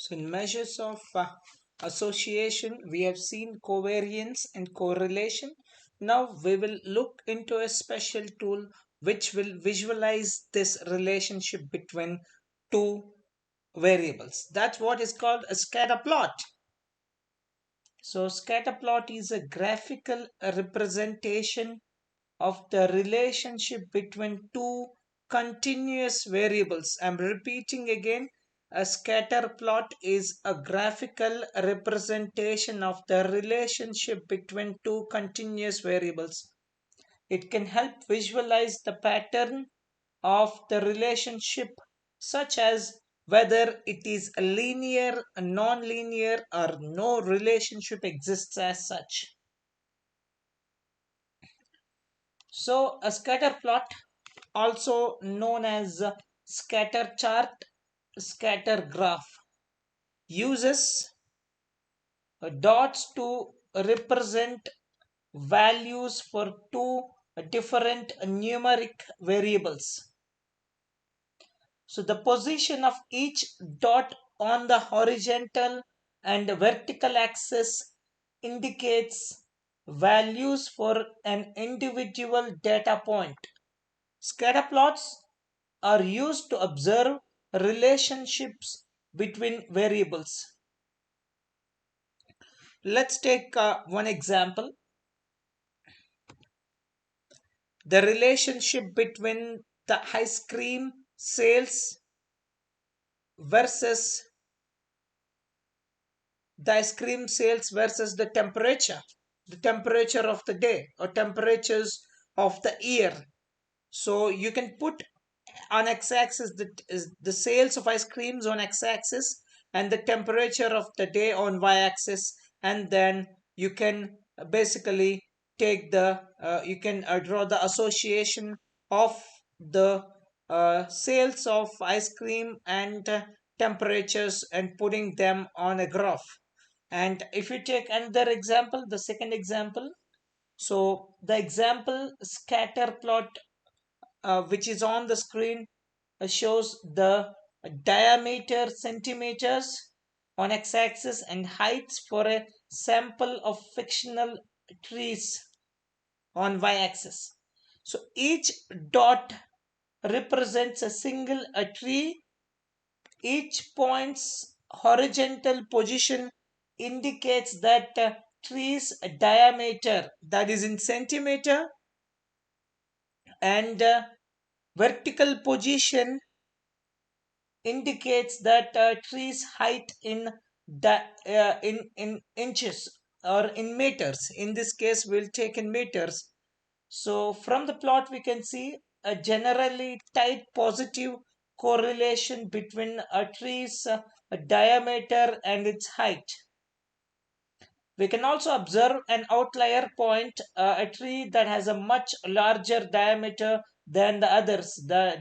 So in measures of association, we have seen covariance and correlation. Now we will look into a special tool which will visualize this relationship between two variables. That's what is called a scatter plot. So scatter plot is a graphical representation of the relationship between two continuous variables. I'm repeating again, a scatter plot is a graphical representation of the relationship between two continuous variables. It can help visualize the pattern of the relationship, such as whether it is a linear, a non-linear, or no relationship exists as such. So a scatter plot, also known as scatter chart, scatter graph, uses dots to represent values for two different numeric variables. So the position of each dot on the horizontal and vertical axis indicates values for an individual data point. Scatter plots are used to observe relationships between variables. Let's take one example. The relationship between the ice cream sales versus the temperature of the day or temperatures of the year. So you can put on x-axis the sales of ice creams on x-axis and the temperature of the day on y-axis, and then you can basically take the you can draw the association of the sales of ice cream and temperatures and putting them on a graph. And if you take another example, the second example, so the example scatter plot which is on the screen shows the diameter centimeters on x-axis and heights for a sample of fictional trees on y-axis. So each dot represents a single tree. Each point's horizontal position indicates that tree's diameter, that is in centimeter, and vertical position indicates that tree's height in in inches or in meters. In this case, we'll take in meters. So from the plot, we can see a generally tight positive correlation between a tree's diameter and its height. We can also observe an outlier point, a tree that has a much larger diameter than the others.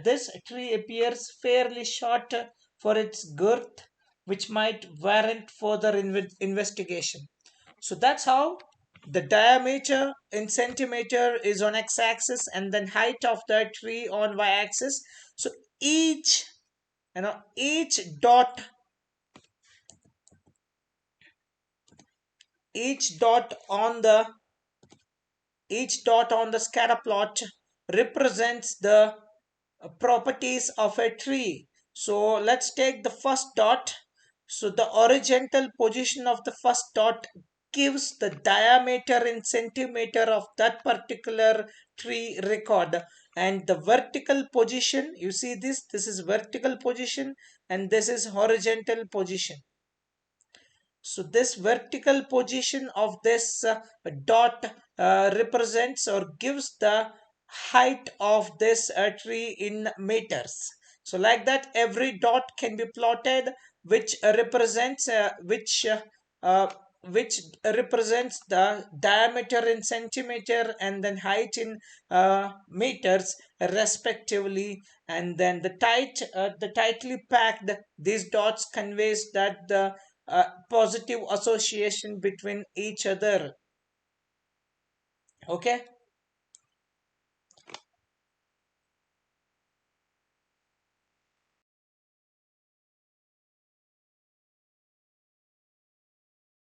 This tree appears fairly short for its girth, which might warrant further investigation. So that's how the diameter in centimeter is on x-axis and then height of the tree on y-axis. So each each dot each dot on the scatter plot represents the properties of a tree. So let's take the first dot. So the horizontal position of the first dot gives the diameter in centimeter of that particular tree record, and the vertical position, you see this is vertical position and this is horizontal position. So this vertical position of this dot represents or gives the height of this tree in meters. So like that, every dot can be plotted which represents which represents the diameter in centimeter and then height in meters respectively, and then the tightly packed these dots conveys that the positive association between each other. Okay,